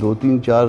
2-3-4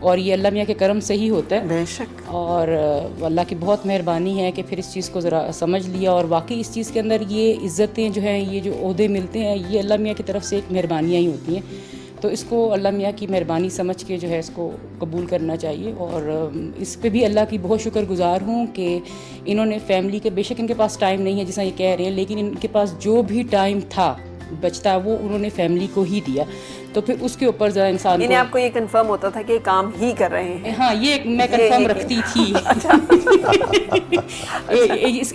اور یہ اللہ میاں کے کرم سے ہی ہوتا ہے. بے شک. اور اللہ کی بہت مہربانی ہے کہ پھر اس چیز کو ذرا سمجھ لیا, اور واقعی اس چیز کے اندر یہ عزتیں جو ہیں, یہ جو عہدے ملتے ہیں, یہ اللہ میاں کی طرف سے ایک مہربانیاں ہی ہوتی ہیں. تو اس کو اللہ میاں کی مہربانی سمجھ کے جو ہے اس کو قبول کرنا چاہیے. اور اس پہ بھی اللہ کی بہت شکر گزار ہوں کہ انہوں نے فیملی کے, بے شک ان کے پاس ٹائم نہیں ہے جیسا یہ کہہ رہے ہیں, لیکن ان کے پاس جو بھی ٹائم تھا بچتا وہ انہوں نے فیملی کو ہی دیا. تو پھر اس کے اوپر ذرا انسان یعنی آپ کو یہ کنفرم ہوتا تھا کہ کام ہی کر رہے ہیں؟ ہاں, یہ میں کنفرم رکھتی تھی.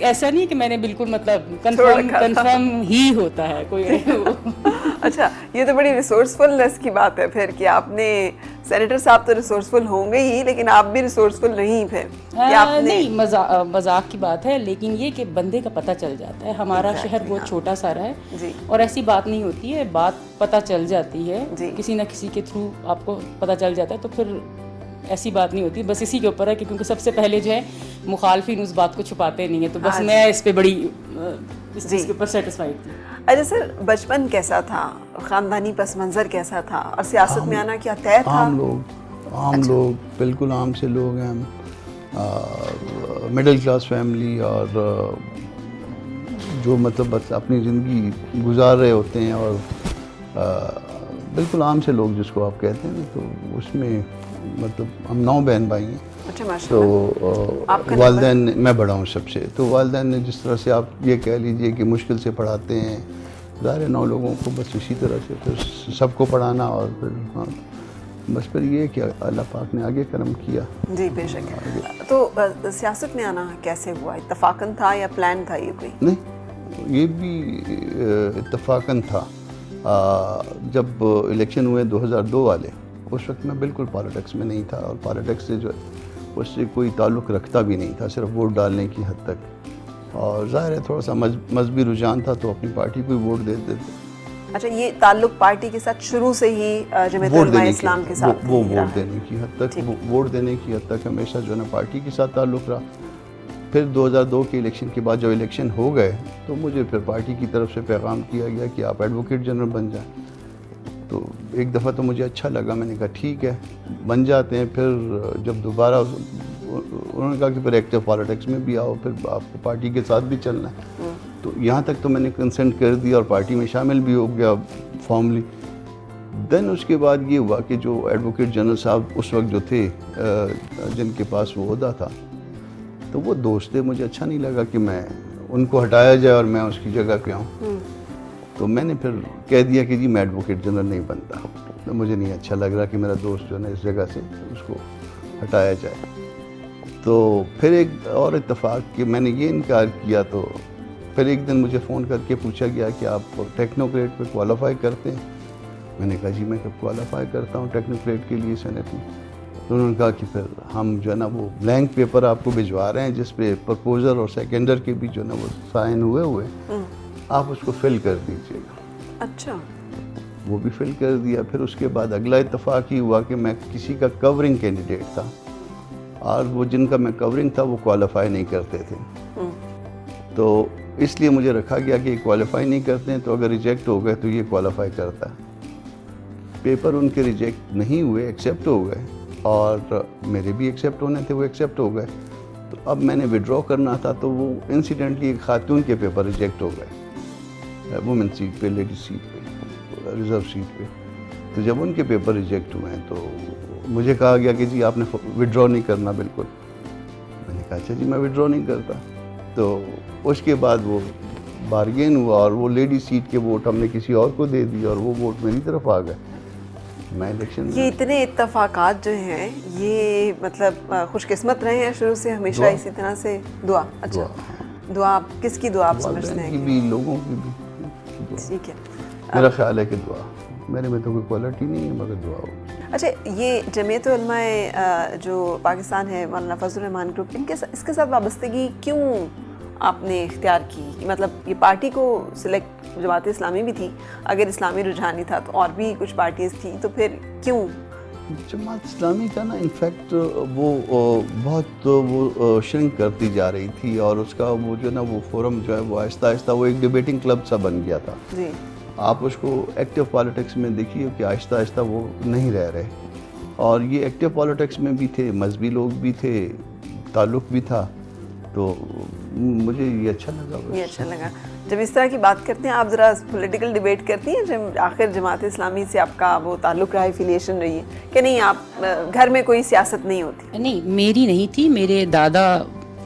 ایسا نہیں کہ میں نے بالکل مطلب کنفرم ہی ہوتا ہے کوئی. اچھا, یہ تو بڑی ریسورسفلنس کی بات ہے پھر کہ آپ نے, سینیٹر صاحب تو ریسورسفل ہوں گے ہی, لیکن آپ بھی ریسورسفل نہیں پھر. نہیں, مذاق کی بات ہے, لیکن یہ کہ بندے کا پتہ چل جاتا ہے. ہمارا شہر بہت چھوٹا سا رہا ہے, اور ایسی بات نہیں ہوتی ہے, بات پتہ چل جاتی ہے کسی نہ کسی کے تھرو, آپ کو پتہ چل جاتا ہے. تو پھر ایسی بات نہیں ہوتی, بس اسی کے اوپر ہے کہ کیونکہ سب سے پہلے جو ہے مخالفین اس بات کو چھپاتے نہیں ہیں. تو بس میں اس پہ بڑی اس چیز کے اوپر سیٹسفائیڈ تھی. اچھا سر, بچپن کیسا تھا, خاندانی پس منظر کیسا تھا, اور سیاست میں آنا کیا طے تھا؟ عام لوگ, بالکل عام سے لوگ ہیں ہم, مڈل کلاس فیملی, اور جو مطلب بس اپنی زندگی گزار رہے ہوتے ہیں, اور بالکل عام سے لوگ جس کو آپ کہتے ہیں. تو اس میں مطلب ہم 9 بہن بھائی ہیں. تو والدین, میں بڑا ہوں سب سے, تو والدین نے جس طرح سے آپ یہ کہہ لیجئے کہ مشکل سے پڑھاتے ہیں, ظاہر 9 لوگوں کو بس اسی طرح سے پھر سب کو پڑھانا, اور پھر ہاں بس پھر یہ کہ اللہ پاک نے آگے کرم کیا. جی بے شک. تو سیاست میں آنا کیسے ہوا, اتفاقاً تھا یا پلان تھا یہ کوئی؟ نہیں, یہ بھی اتفاقاً تھا. جب الیکشن ہوئے 2002 والے, اس وقت میں بالکل پالیٹکس میں نہیں تھا, اور پالیٹکس سے جو اس سے کوئی تعلق رکھتا بھی نہیں تھا, صرف ووٹ ڈالنے کی حد تک. اور ظاہر ہے تھوڑا سا مذہبی رجحان تھا, تو اپنی پارٹی کو ہی ووٹ دیتے تھے. اچھا, یہ تعلق پارٹی کے ساتھ شروع سے ہی جمعیت علماء اسلام کے ساتھ وہ ووٹ دینے کی حد تک, ووٹ دینے کی حد تک ہمیشہ جو ہے نا پارٹی کے ساتھ تعلق رہا. پھر 2002 کے الیکشن کے بعد جب الیکشن ہو گئے, تو مجھے پھر پارٹی کی طرف سے پیغام کیا گیا کہ آپ ایڈوکیٹ جنرل بن جائیں. تو ایک دفعہ تو مجھے اچھا لگا, میں نے کہا ٹھیک ہے بن جاتے ہیں. پھر جب دوبارہ انہوں نے کہا کہ پھر ایکٹیو پالیٹکس میں بھی آؤ, پھر آپ کو پارٹی کے ساتھ بھی چلنا ہے. تو یہاں تک تو میں نے کنسنٹ کر دیا, اور پارٹی میں شامل بھی ہو گیا فارملی. دین اس کے بعد یہ ہوا کہ جو ایڈوکیٹ جنرل صاحب اس وقت جو تھے, جن کے پاس وہ عہدہ تھا, تو وہ دوست تھے. مجھے اچھا نہیں لگا کہ میں ان کو ہٹایا جائے اور میں اس کی جگہ پہ آؤں. تو میں نے پھر کہہ دیا کہ جی میں ایڈوکیٹ جنرل نہیں بنتا, تو مجھے نہیں اچھا لگ رہا کہ میرا دوست جو ہے نا اس جگہ سے اس کو ہٹایا جائے. تو پھر ایک اور اتفاق کہ میں نے یہ انکار کیا, تو پھر ایک دن مجھے فون کر کے پوچھا گیا کہ آپ ٹیکنوکریٹ پہ کوالیفائی کرتے ہیں. میں نے کہا جی میں کب کوالیفائی کرتا ہوں ٹیکنوکریٹ کے لیے سینٹ میں. تو انہوں نے کہا کہ پھر ہم جو ہے نا وہ بلینک پیپر آپ کو بھجوا رہے ہیں, جس پہ پرپوزل اور سیکنڈر کے بھی جو ہے نا وہ سائن ہوئے, آپ اس کو فل کر دیجیے گا. اچھا, وہ بھی فل کر دیا. پھر اس کے بعد اگلا اتفاق ہی ہوا کہ میں کسی کا کورنگ کینڈیڈیٹ تھا, اور وہ جن کا میں کورنگ تھا وہ کوالیفائی نہیں کرتے تھے. تو اس لیے مجھے رکھا گیا کہ یہ کوالیفائی نہیں کرتے ہیں, تو اگر ریجیکٹ ہو گئے تو یہ کوالیفائی کرتا ہے. پیپر ان کے ریجیکٹ نہیں ہوئے, ایکسیپٹ ہو گئے, اور میرے بھی ایکسیپٹ ہونے تھے, وہ ایکسیپٹ ہو گئے. تو اب میں نے وڈرا کرنا تھا, تو وہ انسیڈنٹلی ایک خاتون کے پیپر ریجیکٹ ہو گئے, وومن سیٹ پہ, لیڈی سیٹ پہ, ریزرو سیٹ پہ. تو جب ان کے پیپر ریجیکٹ ہوئے ہیں, تو مجھے کہا گیا کہ جی آپ نے وڈرا نہیں کرنا بالکل. میں نے کہا اچھا جی میں وڈرا نہیں کرتا. تو اس کے بعد وہ بارگین ہوا, اور وہ لیڈی سیٹ کے ووٹ ہم نے کسی اور کو دے دی, اور وہ ووٹ میری طرف آ گئے. میں الیکشن, یہ اتنے اتفاقات جو ہیں, یہ مطلب خوش قسمت رہے ہیں شروع سے ہمیشہ اسی طرح سے. دعا, اچھا دعا, کس کی دعا آپ سمجھتے ہیں؟ کی بھی, لوگوں کی بھی. ٹھیک ہے, میرا خیال ہے کہ دعا, میرے میں تو کوئی کوالٹی نہیں ہے مگر دعا ہو. اچھا, یہ جمعیت علماء جو پاکستان ہے, مولانا فضل الرحمان گروپ, اس کے ساتھ وابستگی کیوں آپ نے اختیار کی؟ مطلب یہ پارٹی کو سلیکٹ, جماعت اسلامی بھی تھی, اگر اسلامی رجحان نہیں تھا تو اور بھی کچھ پارٹیز تھیں, تو پھر کیوں؟ جماعت اسلامی کا نا انفیکٹ وہ بہت وہ شرنک کرتی جا رہی تھی, اور اس کا وہ جو نا وہ فورم جو ہے وہ آہستہ آہستہ وہ ایک ڈیبیٹنگ کلب سا بن گیا تھا. جی, آپ اس کو ایکٹیو پالیٹکس میں دیکھیے کہ آہستہ آہستہ وہ نہیں رہ رہے. اور یہ ایکٹیو پالیٹکس میں بھی تھے, مذہبی لوگ بھی تھے, تعلق بھی تھا, تو مجھے یہ اچھا لگا. یہ اچھا لگا. جب اس طرح کی بات کرتے ہیں آپ, ذرا پولیٹیکل ڈیبیٹ کرتی ہیں, جب آخر جماعت اسلامی سے آپ کا وہ تعلق رہا ہے, افیلیشن رہی ہے کہ نہیں, آپ گھر میں کوئی سیاست نہیں ہوتی؟ نہیں, میری نہیں تھی, میرے دادا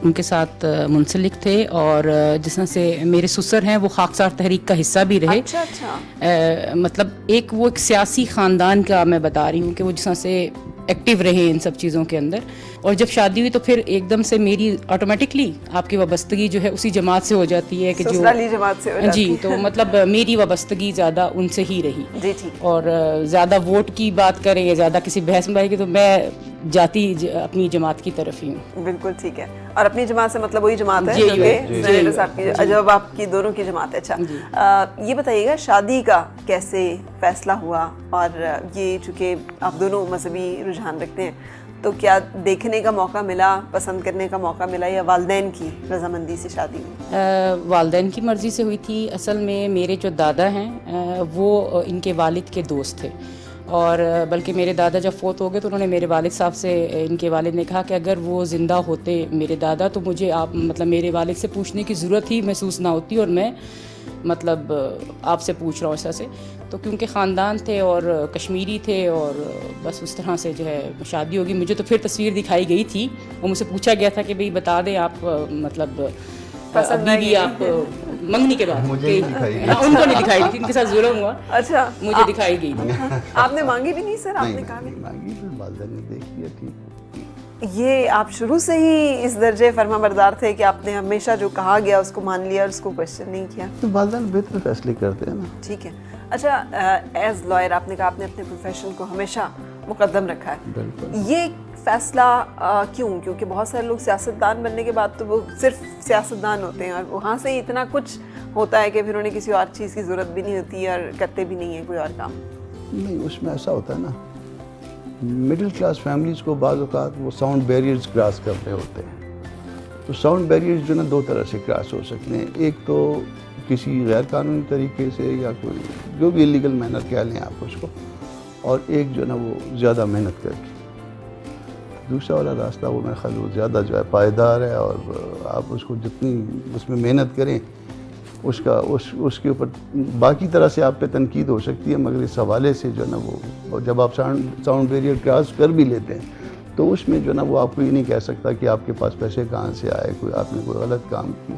ان کے ساتھ منسلک تھے, اور جس طرح سے میرے سسر ہیں وہ خاکسار تحریک کا حصہ بھی رہے. اچھا اچھا. مطلب وہ ایک سیاسی خاندان کا میں بتا رہی ہوں کہ وہ جس طرح سے ایکٹیو رہے ان سب چیزوں کے اندر. اور جب شادی ہوئی تو پھر ایک دم سے میری آٹومیٹکلی آپ کی وابستگی جو ہے اسی جماعت سے ہو جاتی ہے کہ جو سسرالی جماعت سے ہو جاتی ہے. جی, تو مطلب میری وابستگی زیادہ ان سے ہی رہی. جی ٹھیک. اور زیادہ ووٹ کی بات کریں یا زیادہ کسی بحث میں آئے گی تو میں جاتی اپنی جماعت کی طرف ہی ہوں. بالکل ٹھیک ہے. اور اپنی جماعت سے مطلب وہی جماعت ہے جی, جو کہ زہیر صاحب کی, جب آپ کی دونوں کی جماعت ہے. اچھا, یہ بتائیے گا شادی کا کیسے فیصلہ ہوا, اور یہ چونکہ آپ دونوں مذہبی رجحان رکھتے ہیں تو کیا دیکھنے کا موقع ملا, پسند کرنے کا موقع ملا, یا والدین کی رضامندی سے شادی ہوئی؟ والدین کی مرضی سے ہوئی تھی. اصل میں میرے جو دادا ہیں وہ ان کے والد کے دوست تھے, اور بلکہ میرے دادا جب فوت ہو گئے تو انہوں نے میرے والد صاحب سے, ان کے والد نے کہا کہ اگر وہ زندہ ہوتے میرے دادا تو مجھے آپ مطلب میرے والد سے پوچھنے کی ضرورت ہی محسوس نہ ہوتی, اور میں مطلب آپ سے پوچھ رہا ہوں اس طرح سے. تو کیونکہ خاندان تھے اور کشمیری تھے, اور بس اس طرح سے جو ہے شادی ہوگی. مجھے تو پھر تصویر دکھائی گئی تھی اور مجھ سے پوچھا گیا تھا کہ بھئی بتا دیں آپ مطلب بیوی آپ منگنی کے بعد. مجھے نہیں دکھائی گئی. ان کو نہیں دکھائی گئی, ان کے ساتھ ظلم ہوا. اچھا, مجھے دکھائی گئی تھی. آپ نے مانگی بھی نہیں سر؟ آپ نے کہا نہیں مانگی, پھر والدہ نے دیکھ لیا. ٹھیک. یہ آپ شروع سے ہی اس درجے فرما بردار تھے کہ آپ نے ہمیشہ جو کہا گیا اس کو مان لیا اور اس کو کوشچن نہیں کیا؟ تو والدین بہتر فیصلے کرتے ہیں نا. ٹھیک ہے. اچھا, ایز لائر آپ نے کہا آپ نے اپنے پروفیشن کو ہمیشہ مقدم رکھا ہے. بالکل. یہ فیصلہ کیوں؟ کیونکہ بہت سارے لوگ سیاستدان بننے کے بعد تو وہ صرف سیاستدان ہوتے ہیں, اور وہاں سے اتنا کچھ ہوتا ہے کہ پھر انہیں کسی اور چیز کی ضرورت بھی نہیں ہوتی اور کرتے بھی نہیں ہیں کوئی اور کام. نہیں, اس میں ایسا ہوتا ہے نا, مڈل کلاس فیملیز کو بعض اوقات وہ ساؤنڈ بیریئرز کراس کر رہے ہوتے ہیں. تو ساؤنڈ بیریئرز جو نا دو طرح سے کراس ہو سکتے ہیں. ایک تو کسی غیر قانونی طریقے سے, یا کوئی جو بھی انلیگل مینر کہہ لیں آپ اس کو, اور ایک جو نا وہ زیادہ محنت کر کے. دوسرا والا راستہ وہ میرے خیال وہ زیادہ جو ہے پائیدار ہے, اور آپ اس کو جتنی اس میں محنت کریں اس کے اوپر باقی طرح سے آپ پہ تنقید ہو سکتی ہے, مگر اس حوالے سے جو نا وہ جب آپ ساؤنڈ بیریئر کراس کر بھی لیتے ہیں تو اس میں جو نا وہ آپ کو یہ نہیں کہہ سکتا کہ آپ کے پاس پیسے کہاں سے آئے, آپ نے کوئی غلط کام کیا.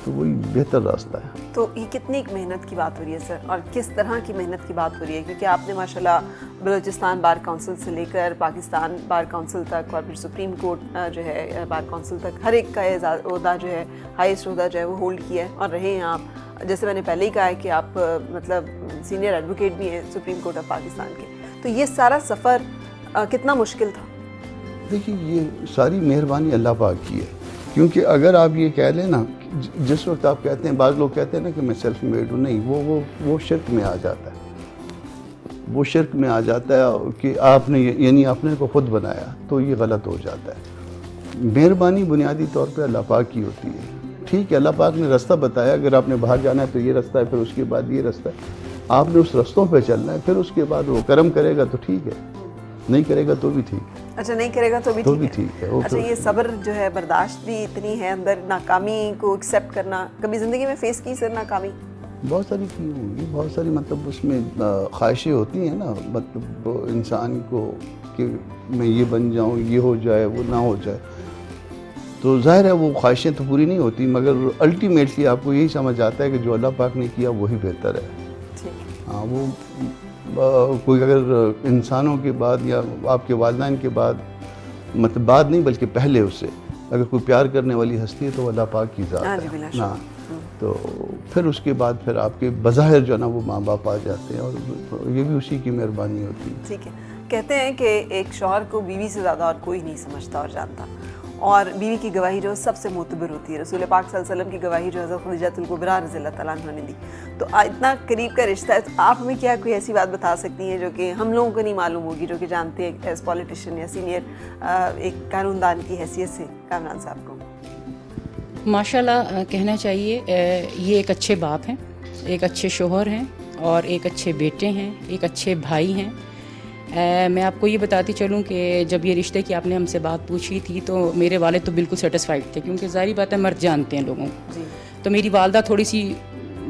تو وہی بہتر راستہ ہے. تو یہ کتنی محنت کی بات ہو رہی ہے سر, اور کس طرح کی محنت کی بات ہو رہی ہے؟ کیونکہ آپ نے ماشاءاللہ بلوچستان بار کونسل سے لے کر پاکستان بار کونسل تک, اور پھر سپریم کورٹ جو ہے بار کونسل تک, ہر ایک کا عہدہ جو ہے, ہائیسٹ عہدہ جو ہے وہ ہولڈ کیا ہے, اور رہے ہیں آپ. جیسے میں نے پہلے ہی کہا ہے کہ آپ مطلب سینئر ایڈوکیٹ بھی ہیں سپریم کورٹ آف پاکستان کے. تو یہ سارا سفر کتنا مشکل تھا؟ دیکھیے, یہ ساری مہربانی اللہ پاک کی ہے. کیونکہ اگر آپ یہ کہہ لیں نا, جس وقت آپ کہتے ہیں, بعض لوگ کہتے ہیں نا کہ میں سیلف میڈ ہوں, نہیں, وہ شرک میں آ جاتا ہے. وہ شرک میں آ جاتا ہے کہ آپ نے یعنی اپنے کو خود بنایا, تو یہ غلط ہو جاتا ہے. مہربانی بنیادی طور پہ اللہ پاک کی ہوتی ہے. ٹھیک ہے, اللہ پاک نے راستہ بتایا, اگر آپ نے باہر جانا ہے تو یہ راستہ ہے, پھر اس کے بعد یہ راستہ ہے, آپ نے اس رستوں پہ چلنا ہے. پھر اس کے بعد وہ کرم کرے گا تو ٹھیک ہے, نہیں کرے گا تو بھی ٹھیک ہے. اچھا, نہیں کرے گا تو بھی ٹھیک ہے. اچھا, یہ صبر جو ہے, برداشت بھی اتنی ہے اندر, ناکامی کو ایکسیپٹ کرنا. کبھی زندگی میں فیس کی سر ناکامی؟ بہت ساری کی ہوں گی, بہت ساری, مطلب اس میں خواہشیں ہوتی ہیں نا, مطلب انسان کو کہ میں یہ بن جاؤں, یہ ہو جائے, وہ نہ ہو جائے. تو ظاہر ہے وہ خواہشیں تو پوری نہیں ہوتی, مگر الٹیمیٹلی آپ کو یہی سمجھ آتا ہے کہ جو اللہ پاک نے کیا وہی بہتر ہے. ہاں, وہ کوئی اگر انسانوں کے بعد یا آپ کے والدین کے بعد, مطلب بعد نہیں بلکہ پہلے اس سے اگر کوئی پیار کرنے والی ہستی ہے تو وہ اللہ پاک کی ذات ہے. ہاں, تو پھر اس کے بعد پھر آپ کے بظاہر جو ہے نا وہ ماں باپ آ جاتے ہیں, اور یہ بھی اسی کی مہربانی ہوتی ہے. ٹھیک ہے. کہتے ہیں کہ ایک شوہر کو بیوی سے زیادہ اور کوئی نہیں سمجھتا اور جانتا, اور بیوی کی گواہی جو سب سے معتبر ہوتی ہے. رسول پاک صلی اللہ علیہ وسلم کی گواہی جو حضرت خدیجہ الکبریٰ رضی اللہ تعالیٰ عنہ نے دی. تو اتنا قریب کا رشتہ ہے, تو آپ ہمیں کیا کوئی ایسی بات بتا سکتی ہیں جو کہ ہم لوگوں کو نہیں معلوم ہوگی, جو کہ جانتے ہیں ایز پولیٹیشین یا سینئر ایک قانوندان کی حیثیت سے کامران صاحب کو؟ ماشاءاللہ کہنا چاہیے, یہ ایک اچھے باپ ہیں, ایک اچھے شوہر ہیں, اور ایک اچھے بیٹے ہیں, ایک اچھے بھائی ہیں. میں آپ کو یہ بتاتی چلوں کہ جب یہ رشتے کی آپ نے ہم سے بات پوچھی تھی تو میرے والد تو بالکل سیٹسفائڈ تھے، کیونکہ ظاہری بات ہے مرد جانتے ہیں لوگوں کو. جی. تو میری والدہ تھوڑی سی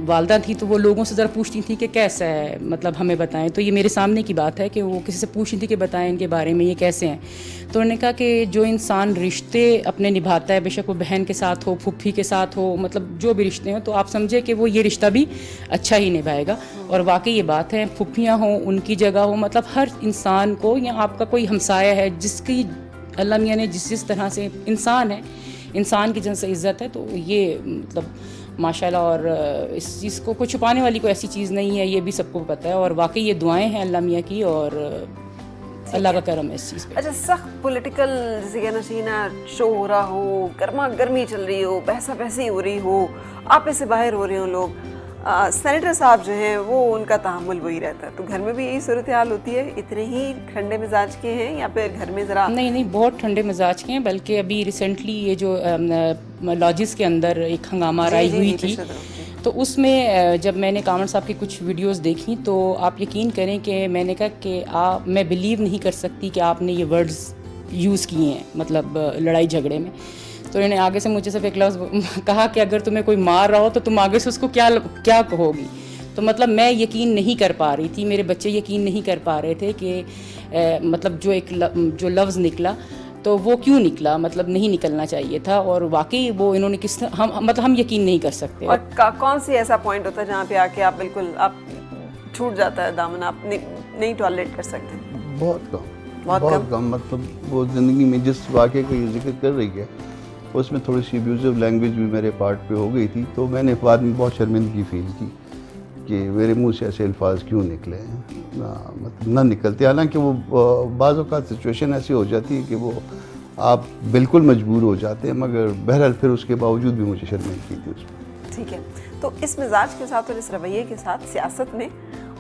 والدہ تھی تو وہ لوگوں سے ذرا پوچھتی تھیں کہ کیسا ہے، مطلب ہمیں بتائیں. تو یہ میرے سامنے کی بات ہے کہ وہ کسی سے پوچھتی تھی کہ بتائیں ان کے بارے میں یہ کیسے ہیں. تو انہوں نے کہا کہ جو انسان رشتے اپنے نبھاتا ہے، بے شک وہ بہن کے ساتھ ہو، پھپھی کے ساتھ ہو، مطلب جو بھی رشتے ہیں، تو آپ سمجھے کہ وہ یہ رشتہ بھی اچھا ہی نبھائے گا. اور واقعی یہ بات ہے، پھپھیاں ہوں، ان کی جگہ ہو، مطلب ہر انسان کو، یا آپ کا کوئی ہمسایہ ہے جس کی اللہ میاں نے جس طرح سے انسان ہے، انسان کی جن سے عزت ہے، تو یہ مطلب ماشاء اللہ. اور اس چیز کو کوئی چھپانے والی کوئی ایسی چیز نہیں ہے، یہ بھی سب کو پتہ ہے. اور واقعی یہ دعائیں ہیں اللہ میاں کی، اور اللہ کا کرم ہے اس چیز پہ. اچھا، سخت پولیٹیکل جیسے کہنا چاہیے نا، شو ہو رہا ہو، گرما گرمی چل رہی ہو، بحثا بحثی ہو رہی ہو، آپ میں سے باہر ہو رہے ہوں لوگ، سینیٹر صاحب جو ہیں وہ ان کا تحمل وہی رہتا ہے. تو گھر میں بھی یہی صورتحال ہوتی ہے؟ اتنے ہی ٹھنڈے مزاج کے ہیں یا پھر گھر میں ذرا؟ نہیں، بہت ٹھنڈے مزاج کے ہیں. بلکہ ابھی ریسنٹلی یہ جو لاجز کے اندر ایک ہنگامہ آرائی ہوئی تھی، تو اس میں جب میں نے کامر صاحب کی کچھ ویڈیوز دیکھیں تو آپ یقین کریں کہ میں نے کہا کہ میں بلیو نہیں کر سکتی کہ آپ نے یہ ورڈز یوز کیے ہیں، مطلب لڑائی جھگڑے میں. تو انہوں نے آگے سے مجھے صرف ایک لفظ کہا کہ اگر تمہیں کوئی مار رہا ہو تو تم آگے سے اس کو کیا کہو گی. تو مطلب میں یقین نہیں کر پا رہی تھی، میرے بچے یقین نہیں کر پا رہے تھے کہ مطلب جو لفظ نکلا تو وہ کیوں نکلا، مطلب نہیں نکلنا چاہیے تھا. اور واقعی وہ انہوں نے ہم یقین نہیں کر سکتے. اور کون سی ایسا پوائنٹ ہوتا ہے جہاں پہ آ کے آپ بالکل آپ چھوٹ جاتا ہے دامن، آپ نہیں ٹالریٹ کر سکتے؟ بہت کم. مطلب وہ زندگی میں جس واقعے کا یہ ذکر کر رہی ہے اس میں تھوڑی سی ابیوزو لینگویج بھی میرے پارٹ پہ ہو گئی تھی. تو میں نے بعد میں بہت شرمندگی فیل کی کہ میرے منہ سے ایسے الفاظ کیوں نکلے ہیں، مطلب نہ نکلتے. حالانکہ وہ بعض اوقات سچویشن ایسی ہو جاتی ہے کہ وہ آپ بالکل مجبور ہو جاتے ہیں، مگر بہرحال پھر اس کے باوجود بھی مجھے شرمندگی تھی اس میں. ٹھیک ہے. تو اس مزاج کے ساتھ اور اس رویے کے ساتھ سیاست میں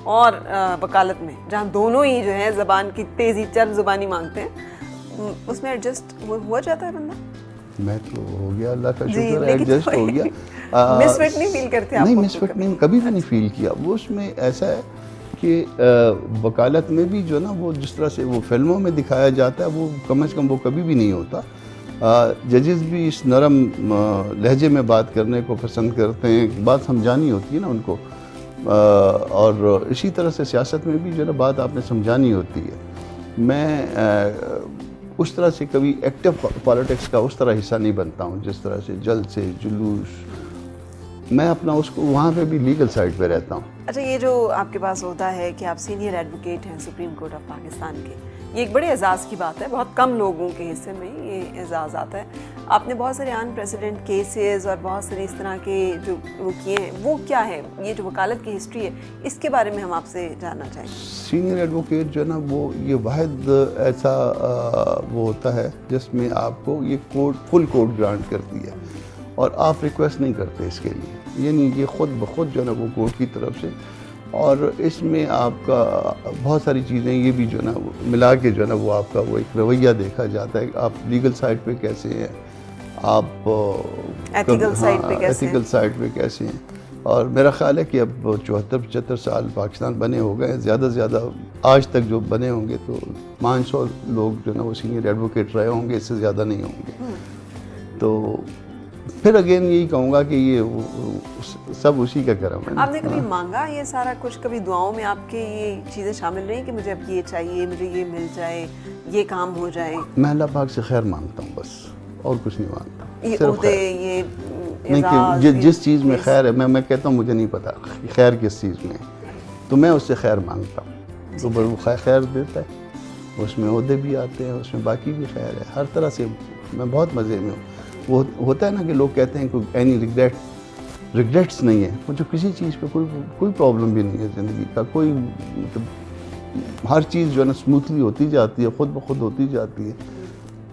اور وکالت میں، جہاں دونوں ہی جو ہے زبان کی تیزی، چرب زبانی مانگتے ہیں، اس میں ایڈجسٹ ہو جاتا ہے بندہ؟ میں تو ہو گیا، اللہ کا شکر ہے، ایڈجسٹ ہو گیا. مس فٹ نہیں فیل کرتے آپ؟ نہیں، مس فٹ نہیں، کبھی بھی نہیں فیل کیا. وہ اس میں ایسا ہے کہ وکالت میں بھی جو نا وہ جس طرح سے وہ فلموں میں دکھایا جاتا ہے وہ کم از کم وہ کبھی بھی نہیں ہوتا. ججز بھی اس نرم لہجے میں بات کرنے کو پسند کرتے ہیں، بات سمجھانی ہوتی ہے نا ان کو. اور اسی طرح سے سیاست میں بھی جو نا بات آپ نے سمجھانی ہوتی ہے. میں اس طرح سے کبھی ایکٹیو پالیٹکس کا اس طرح حصہ نہیں بنتا ہوں جس طرح سے جلد سے جلوس. میں اپنا اس کو وہاں پہ بھی لیگل سائڈ پہ رہتا ہوں. اچھا، یہ جو آپ کے پاس ہوتا ہے کہ آپ سینئر ایڈوکیٹ ہیں سپریم کورٹ آف پاکستان کے، یہ ایک بڑے اعزاز کی بات ہے. بہت کم لوگوں کے حصے میں یہ اعزاز آتا ہے. آپ نے بہت سارے ان پریسیڈنٹ کیسز اور بہت سارے اس طرح کے جو وہ کیے ہیں، وہ کیا ہے؟ یہ جو وکالت کی ہسٹری ہے اس کے بارے میں ہم آپ سے جاننا چاہیں گے. سینئر ایڈوکیٹ جو ہے نا وہ یہ واحد ایسا وہ ہوتا ہے جس میں آپ کو یہ کورٹ فل کورٹ گرانٹ کرتی ہے اور آپ ریکویسٹ نہیں کرتے اس کے لیے. یعنی یہ خود بخود جو ہے نا وہ کورٹ کی طرف سے. اور اس میں آپ کا بہت ساری چیزیں یہ بھی جو ہے نا ملا کے جو ہے نا وہ آپ کا وہ ایک رویہ دیکھا جاتا ہے کہ آپ لیگل سائڈ پہ کیسے ہیں، آپ ایتھیکل سائڈ پہ کیسے ہیں. اور میرا خیال ہے کہ اب 74-75 سال پاکستان بنے ہو گئے ہیں، زیادہ سے زیادہ آج تک جو بنے ہوں گے تو 500 لوگ جو ہے نا وہ سینئر ایڈوکیٹ رہے ہوں گے، اس سے زیادہ نہیں ہوں گے. تو پھر اگین یہی کہوں گا کہ یہ سب اسی کا کرم ہے. آپ نے کبھی مانگا یہ سارا کچھ؟ کبھی دعاؤں میں آپ کے یہ چیزیں شامل رہی کہ مجھے اب یہ چاہیے، مجھے یہ مل جائے، یہ کام ہو جائے؟ میں اللہ پاک سے خیر مانگتا ہوں، بس اور کچھ نہیں مانگتا. یہ عہدے، یہ نہیں کہ جس چیز میں خیر ہے، میں کہتا ہوں مجھے نہیں پتا خیر کس چیز میں ہے، تو میں اس سے خیر مانگتا ہوں. تو وہ خیر دیتا ہے، اس میں عہدے بھی آتے ہیں، اس میں باقی بھی خیر ہے. ہر طرح سے میں بہت مزے میں ہوں. وہ ہوتا ہے نا کہ لوگ کہتے ہیں کہ اینی ریگریٹس نہیں ہے. مجھے کسی چیز پہ کوئی پرابلم بھی نہیں ہے زندگی کا. کوئی مطلب ہر چیز جو ہے نا اسموتھلی ہوتی جاتی ہے، خود بخود ہوتی جاتی ہے.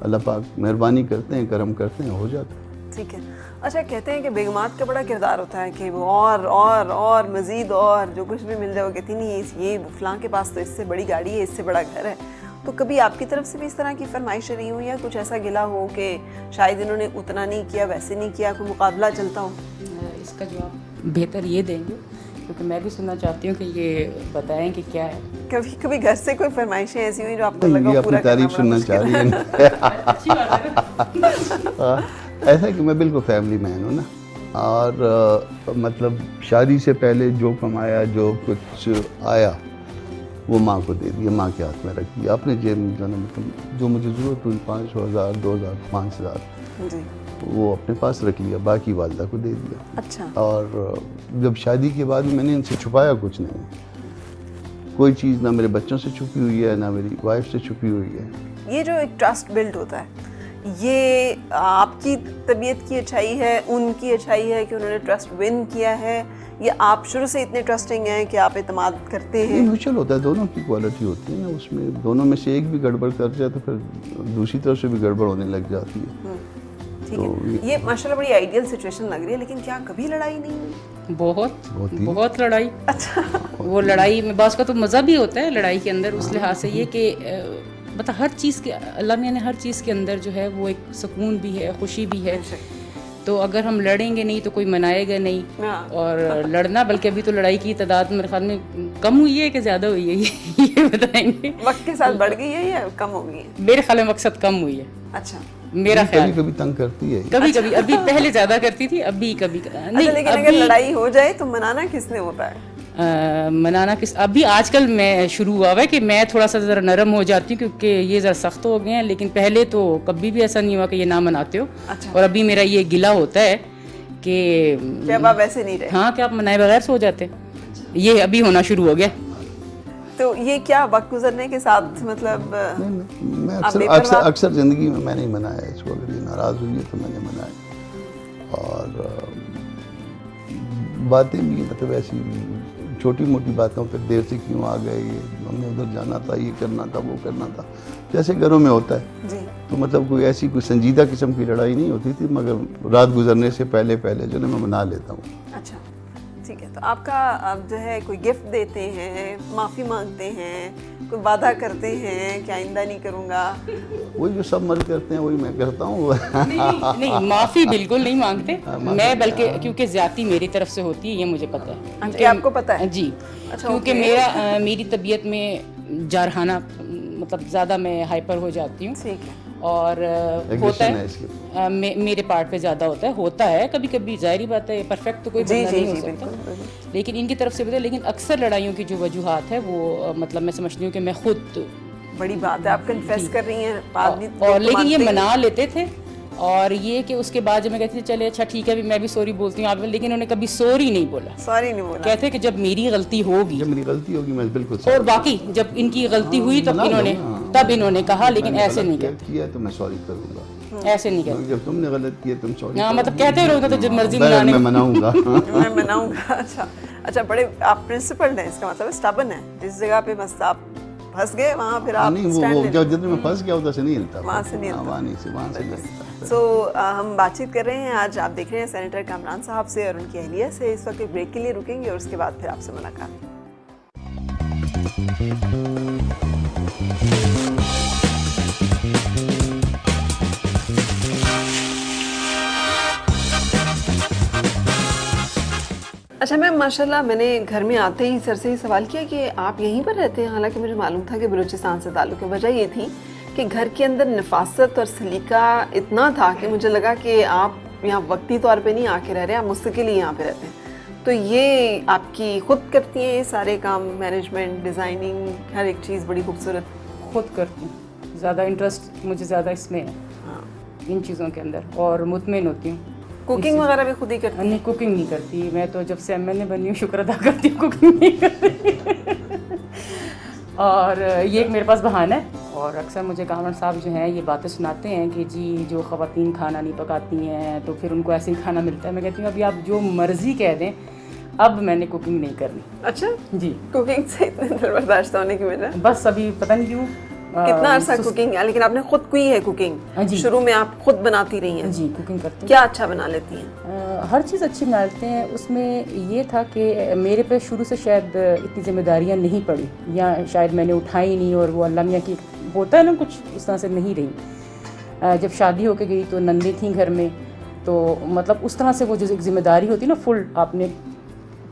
اللہ پاک مہربانی کرتے ہیں، کرم کرتے ہیں، ہو جاتا ہے. ٹھیک ہے. اچھا، کہتے ہیں کہ بیگمات کا بڑا کردار ہوتا ہے کہ وہ اور مزید اور جو کچھ بھی مل جائے وہ کہتی نہیں یہ فلاں کے پاس تو اس سے بڑی گاڑی ہے، اس سے بڑا گھر ہے. تو کبھی آپ کی طرف سے بھی اس طرح کی فرمائشیں رہی ہوں یا کچھ ایسا گلا ہو کہ شاید انہوں نے اتنا نہیں کیا، ویسے نہیں کیا، کوئی مقابلہ چلتا ہو؟ اس کا جواب بہتر یہ دیں گے کیونکہ میں بھی سننا چاہتی ہوں کہ یہ بتائیں کہ کیا ہے. کبھی کبھی گھر سے کوئی فرمائشیں ایسی ہوئی جو آپ کو یہ لگا اپنی پورا تعریف سننا چاہ رہی ہیں. ایسا کہ میں بالکل فیملی مین ہوں نا, اور مطلب شادی سے پہلے جو کمایا جو کچھ آیا وہ ماں کو دے دیا, ماں کے ہاتھ میں رکھ دیا. اپنے جیب میں مطلب جو مجھے ضرورت ہوئی 500,000 2,000 5,000 جی. وہ اپنے پاس رکھ لیا, باقی والدہ کو دے دیا. اچھا. اور جب شادی کے بعد میں نے ان سے چھپایا کچھ نہیں, کوئی چیز نہ میرے بچوں سے چھپی ہوئی ہے نہ میری وائف سے چھپی ہوئی ہے. یہ جو ایک ٹرسٹ بلڈ ہوتا ہے, یہ آپ کی طبیعت کی اچھائی ہے, ان کی اچھائی ہے کہ انہوں نے ٹرسٹ ون کیا ہے, یا آپ شروع سے اتنے ٹرسٹنگ ہیں کہ آپ اعتماد کرتے ہیں؟ میوچل ہوتا ہے, دونوں کی کوالٹی ہوتی ہے نا, اس میں دونوں میں سے ایک بھی گڑبڑ کر جائے تو پھر دوسری طرف سے بھی گڑبڑ ہونے لگ جاتی ہے. ٹھیک ہے, یہ ماشاءاللہ بڑی آئیڈیل سچویشن لگ رہی ہے, لیکن کیا کبھی لڑائی نہیں ہوئی؟ بہت لڑائی. اچھا. وہ لڑائی میں بعض کا تو مزہ بھی ہوتا ہے لڑائی کے اندر, اس لحاظ سے یہ کہ مطلب ہر چیز کے اللہ میاں نے ہر چیز کے اندر جو ہے وہ ایک سکون بھی ہے, خوشی بھی ہے. تو اگر ہم لڑیں گے نہیں تو کوئی منائے گا نہیں. اور لڑنا, بلکہ ابھی تو لڑائی کی تعداد میرے خیال میں کم ہوئی ہے کہ زیادہ ہوئی ہے, یہ بتائیں گے. وقت کے ساتھ بڑھ گئی ہے یا کم ہو گئی ہے؟ میرے خیال میں مقصد کم ہوئی ہے. اچھا. میرا خیال کبھی تنگ کرتی ہے, کبھی ابھی پہلے زیادہ کرتی تھی, ابھی کبھی نہیں. لیکن اگر لڑائی ہو جائے تو منانا کس نے ہوتا ہے؟ منانا کس, ابھی آج کل میں شروع ہوا ہے کہ میں تھوڑا سا ذرا نرم ہو جاتی ہوں کیونکہ یہ ذرا سخت ہو گئے ہیں, لیکن پہلے تو کبھی بھی ایسا نہیں ہوا کہ یہ نہ مناتے ہو. اور ابھی میرا یہ گلہ ہوتا ہے کہ اب آپ ویسے نہیں رہے. ہاں, کہ آپ منائے بغیر سو جاتے, یہ ابھی ہونا شروع ہو گیا. تو یہ کیا وقت گزرنے کے ساتھ مطلب میں اکثر زندگی میں نہیں منایا اس کو, اگر یہ ناراض ہوئی ہے تو میں نے منایا. اور باتیں بھی مطلب ایسی چھوٹی موٹی باتوں پہ دیر سے کیوں آ گئے, یہ ہم نے ادھر جانا تھا, یہ کرنا تھا, وہ کرنا تھا, جیسے گھروں میں ہوتا ہے. تو مطلب کوئی ایسی کوئی سنجیدہ قسم کی لڑائی نہیں ہوتی تھی, مگر رات گزرنے سے پہلے جو ہے میں منا لیتا ہوں. اچھا ٹھیک ہے. تو آپ کا جو ہے کوئی گفٹ دیتے ہیں, معافی مانگتے ہیں, کوئی وعدہ کرتے ہیں کہ آئندہ نہیں کروں گا؟ وہی جو سب مرد کرتے ہیں وہی میں کرتا ہوں. نہیں, معافی بالکل نہیں مانگتے میں, بلکہ کیونکہ زیادتی میری طرف سے ہوتی ہے, یہ مجھے پتہ ہے. آپ کو پتہ ہے؟ جی. کیونکہ میری طبیعت میں جارحانہ مطلب زیادہ میں ہائپر ہو جاتی ہوں. ٹھیک ہے. اور ہوتا ہے میرے پارٹ پہ زیادہ ہوتا ہے کبھی کبھی, ظاہری بات ہے پرفیکٹ تو کوئی بندہ نہیں ہو سکتا, لیکن ان کی طرف سے بھی. لیکن اکثر لڑائیوں کی جو وجوہات ہے وہ مطلب میں سمجھتی ہوں کہ میں خود, بڑی بات ہے آپ کنفیس کر رہی ہیں, اور لیکن یہ منا لیتے تھے. اور یہ کہ اس کے بعد جب میں کہتی تھی چلے اچھا ٹھیک ہے میں بھی سوری بولتی ہوں آپ, لیکن انہوں نے کبھی سوری نہیں بولا. کہتے کہ جب میری غلطی ہوگی میں بالکل, اور باقی جب ان کی غلطی ہوئی تب انہوں نے کہا, لیکن ایسے نہیں کہتے, تو میں سوری کروں گا, ایسے نہیں کہتے. جب تم نے غلط کیا تم سوری, ہاں مطلب کہتے رہو تو جب مرضی میں مناؤں گا. میں مناؤں گا. اچھا بڑے آپ پرنسپلڈ ہیں, اس کا مطلب اسٹبن ہے. جس جگہ پہ بس آپ پھنس گئے وہاں پھر آپ نہیں, وہ جب میں پھنس گیا ادھر سے نہیں ہلتا, وہاں سے نہیں ہلتا. سو ہم بات چیت کر رہے ہیں آج, آپ دیکھ رہے ہیں سینیٹر کامران صاحب سے اور ان کی اہلیہ سے. اس وقت ایک بریک کے لیے رکیں گے اور اس کے بعد پھر آپ سے ملاقات. اچھا میم, ماشاءاللہ میں نے گھر میں آتے ہی سر سے ہی سوال کیا کہ آپ یہیں پر رہتے ہیں, حالانکہ مجھے معلوم تھا کہ بلوچستان سے تعلق ہے. وجہ یہ تھی کہ گھر کے اندر نفاست اور سلیقہ اتنا تھا کہ مجھے لگا کہ آپ یہاں وقتی طور پہ نہیں آ کے رہ رہے, آپ مستقل ہی یہاں پہ رہتے ہیں. تو یہ آپ کی خود کرتی ہیں یہ سارے کام, مینجمنٹ, ڈیزائننگ, ہر ایک چیز بڑی خوبصورت خود کرتی ہوں. زیادہ انٹرسٹ مجھے زیادہ اس میں ہے ان چیزوں کے اندر, اور مطمئن ہوتی ہوں. کوکنگ وغیرہ بھی خود ہی کرتی ہیں؟ نہیں, کوکنگ نہیں کرتی میں تو, جب سے MLA بنی ہوں شکر ادا کرتی ہوں کوکنگ نہیں کرتی. اور یہ ایک میرے پاس بہانہ ہے, اور اکثر مجھے کامران صاحب جو ہیں یہ باتیں سناتے ہیں کہ جی جو خواتین کھانا نہیں پکاتی ہیں تو پھر ان کو ایسے ہی کھانا ملتا ہے. میں کہتی ہوں ابھی آپ جو مرضی کہہ دیں, اب میں نے کوکنگ نہیں کرنی. اچھا جی. کوکنگ سے اتنے در برداشت ہونے کی وجہ بس ابھی پتہ نہیں کیوں. کتنا عرصہ کوکنگ ہے, لیکن آپ نے خود کی ہے کوکنگ, شروع میں آپ خود بناتی رہی ہیں؟ جی کوکنگ کرتی ہوں. کیا اچھا بنا لیتی ہیں؟ ہر چیز اچھی بنا لیتے ہیں. اس میں یہ تھا کہ میرے پہ شروع سے شاید اتنی ذمہ داریاں نہیں پڑی, یا شاید میں نے اٹھائی نہیں, اور وہ اللہ میاں کی ہوتا ہے نا کچھ اس طرح سے نہیں رہی. جب شادی ہو کے گئی تو نندیں تھیں گھر میں, تو مطلب اس طرح سے وہ جو ایک ذمہ داری ہوتی ہے نا فل, آپ نے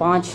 5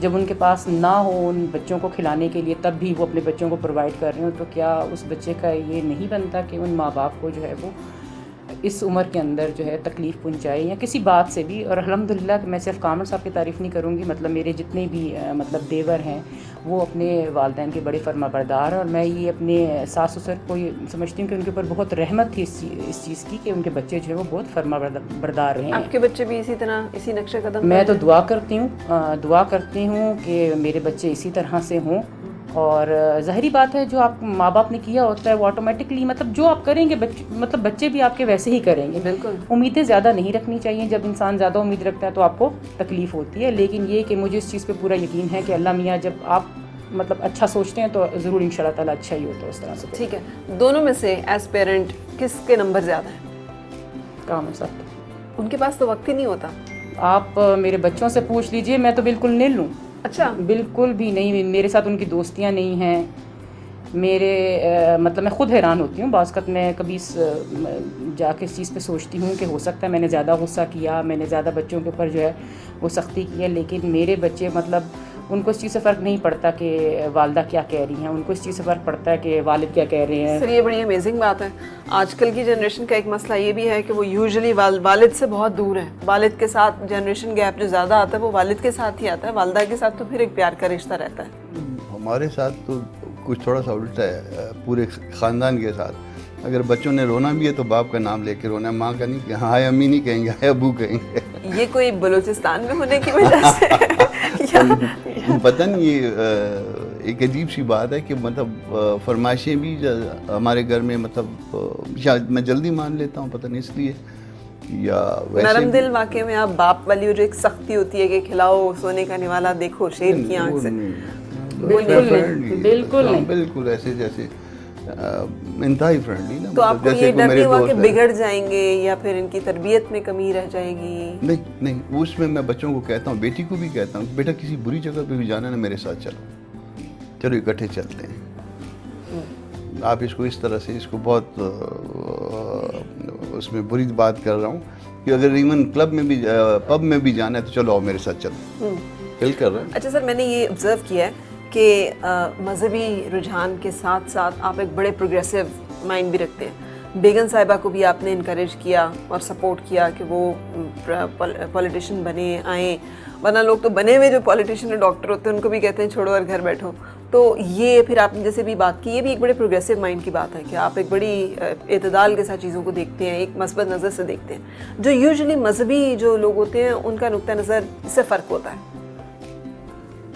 جب ان کے پاس نہ ہو ان بچوں کو کھلانے کے لیے تب بھی وہ اپنے بچوں کو پرووائڈ کر رہے ہوں، تو کیا اس بچے کا یہ نہیں بنتا کہ ان ماں باپ کو جو ہے وہ اس عمر کے اندر جو ہے تکلیف پہنچائے یا کسی بات سے بھی؟ اور الحمدللہ میں صرف کامل صاحب کی تعریف نہیں کروں گی، مطلب میرے جتنے بھی مطلب دیور ہیں وہ اپنے والدین کے بڑے فرما بردار ہیں، اور میں یہ اپنے ساس سسر کو یہ سمجھتی ہوں کہ ان کے اوپر بہت رحمت تھی اس چیز کی کہ ان کے بچے جو ہے وہ بہت فرما بردار رہے ہیں۔ آپ کے بچے بھی اسی طرح اسی نقش قدم؟ میں تو دعا کرتی ہوں کہ میرے بچے اسی طرح سے ہوں، اور ظاہری بات ہے جو آپ ماں باپ نے کیا ہوتا ہے وہ آٹومیٹکلی مطلب جو آپ کریں گے مطلب بچے بھی آپ کے ویسے ہی کریں گے۔ بالکل، امیدیں زیادہ نہیں رکھنی چاہیے، جب انسان زیادہ امید رکھتا ہے تو آپ کو تکلیف ہوتی ہے، لیکن یہ کہ مجھے اس چیز پہ پورا یقین ہے کہ اللہ میاں جب آپ مطلب اچھا سوچتے ہیں تو ضرور ان شاء اللہ تعالیٰ اچھا ہی ہوتا ہے اس طرح سے۔ ٹھیک ہے، دونوں میں سے ایز پیرنٹ کس کے نمبر زیادہ ہیں؟ کامل صاحب، ان کے پاس تو وقت ہی نہیں ہوتا۔ آپ میرے بچوں سے پوچھ لیجئے، میں تو بالکل نل ہوں، اچھا، بالکل بھی نہیں، میرے ساتھ ان کی دوستیاں نہیں ہیں، میرے مطلب میں خود حیران ہوتی ہوں بعض وقت، میں کبھی جا کے اس چیز پہ سوچتی ہوں کہ ہو سکتا ہے میں نے زیادہ غصہ کیا، میں نے زیادہ بچوں کے اوپر جو ہے وہ سختی کی ہے، لیکن میرے بچے مطلب ان کو اس چیز سے فرق نہیں پڑتا کہ والدہ کیا کہہ رہی ہیں، ان کو اس چیز سے فرق پڑتا ہے کہ والد کیا کہہ رہے ہیں۔ سر یہ بڑی امیزنگ بات ہے۔ آج کل کی جنریشن کا ایک مسئلہ یہ بھی ہے کہ وہ یوزلی والد سے بہت دور ہے، والد کے ساتھ جنریشن گیپ جو زیادہ آتا ہے وہ والد کے ساتھ ہی آتا ہے، والدہ کے ساتھ تو پھر ایک پیار کا رشتہ رہتا ہے۔ ہمارے ساتھ تو کچھ تھوڑا سا الٹا ہے، پورے خاندان کے ساتھ اگر بچوں نے رونا بھی ہے تو باپ کا نام لے کے رونا ہے، ماں کا نہیں، ہائے امی نہیں کہیں گے، ہائے ابو کہیں گے۔ یہ کوئی بلوچستان میں ہونے کی وجہ سے پتہ نہیں، یہ ایک عجیب سی بات ہے کہ مطلب فرمائشیں بھی ہمارے گھر میں مطلب شاید میں جلدی مان لیتا ہوں، پتہ نہیں اس لیے یا ویسے نرم دل واقعے میں آپ باپ والی جو ایک سختی ہوتی ہے کہ کھلاؤ سونے کا نوالا دیکھو شیر کی آنکھ سے، بالکل ایسے جیسے انتہائی فرینڈلی نا، تو آپ کو یہ ڈر نہیں ہوا کہ بگڑ جائیں گے یا پھر ان کی تربیت میں کمی رہ جائے گی؟ نہیں، اس میں بچوں کو کہتا ہوں، بیٹی کو بھی کہتا ہوں، بیٹا کسی بری جگہ پہ بھی جانا ہے نا میرے ساتھ چلو اکٹھے چلتے ہیں۔ آپ اس کو اس طرح سے اس کو بہت اس میں بری بات کر رہا ہوں کہ اگر ایون کلب میں بھی پب میں بھی جانا ہے تو چلو آؤ میرے ساتھ چلو، دل کر رہا ہے۔ اچھا سر، میں نے یہ آبزرو کیا ہے کہ مذہبی رجحان کے ساتھ ساتھ آپ ایک بڑے پروگریسو مائنڈ بھی رکھتے ہیں۔ بیگم صاحبہ کو بھی آپ نے انکریج کیا اور سپورٹ کیا کہ وہ پولیٹیشین بنے آئیں، ورنہ لوگ تو بنے ہوئے جو پولیٹیشین اور ڈاکٹر ہوتے ہیں ان کو بھی کہتے ہیں چھوڑو اور گھر بیٹھو۔ تو یہ پھر آپ نے جیسے بھی بات کی، یہ بھی ایک بڑے پروگریسو مائنڈ کی بات ہے کہ آپ ایک بڑی اعتدال کے ساتھ چیزوں کو دیکھتے ہیں، ایک مثبت نظر سے دیکھتے ہیں، جو یوزلی مذہبی جو لوگ ہوتے ہیں ان کا نقطہ نظر سے فرق ہوتا ہے۔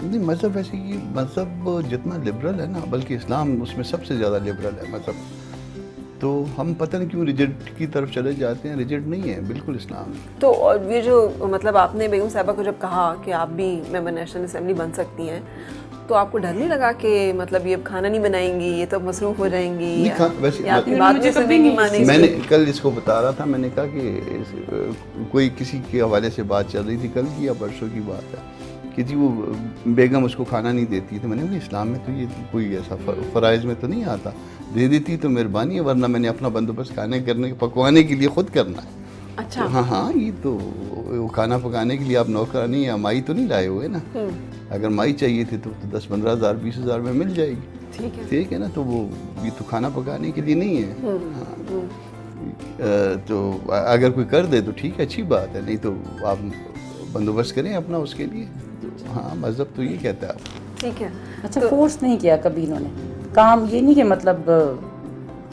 نہیں، مذہب ایسے کہ مذہب جتنا لبرل ہے نا، بلکہ اسلام اس میں سب سے زیادہ لبرل ہے مذہب، تو ہم پتہ نہیں کیوں ریجڈ کی طرف چلے جاتے ہیں، ریجڈ نہیں ہے بالکل اسلام۔ تو اور یہ جو مطلب آپ نے بیگم صاحبہ کو جب کہا کہ آپ بھی ممبر نیشنل اسمبلی بن سکتی ہیں، تو آپ کو ڈر نہیں لگا کہ کوئی اب کھانا نہیں بنائیں گی، یہ تو مصروف ہو جائیں گی، یا آپ کی بات میں سننے نہیں مانیں گی؟ میں نے کل اس کو بتا رہا تھا، میں نے کہا کہ کوئی کسی کے حوالے سے بات چل رہی تھی، کل کی یا پرسوں کی بات ہے کہ جی وہ بیگم اس کو کھانا نہیں دیتی، تو میں نے کہا اسلام میں تو یہ کوئی ایسا فرائض میں تو نہیں آتا، دے دیتی تو مہربانی ہے، ورنہ میں نے اپنا بندوبست پکوانے کے لیے خود کرنا ہے۔ اچھا، ہاں، یہ تو کھانا پکانے کے لیے آپ نوکرانی یا مائی تو نہیں لائے ہوئے نا، اگر مائی چاہیے تھی تو 10-15 ہزار 20 ہزار میں مل جائے گی، ٹھیک ہے نا، تو وہ یہ تو کھانا پکانے کے لیے نہیں ہے۔ تو اگر کوئی کر دے تو ٹھیک ہے، اچھی بات ہے، نہیں تو آپ بندوبست کریں اپنا اس کے لیے۔ ہاں، مذہب تو یہ کہتا ہے آپ، ٹھیک ہے۔ اچھا، فورس نہیں کیا کبھی انہوں نے کام، یہ نہیں کہ مطلب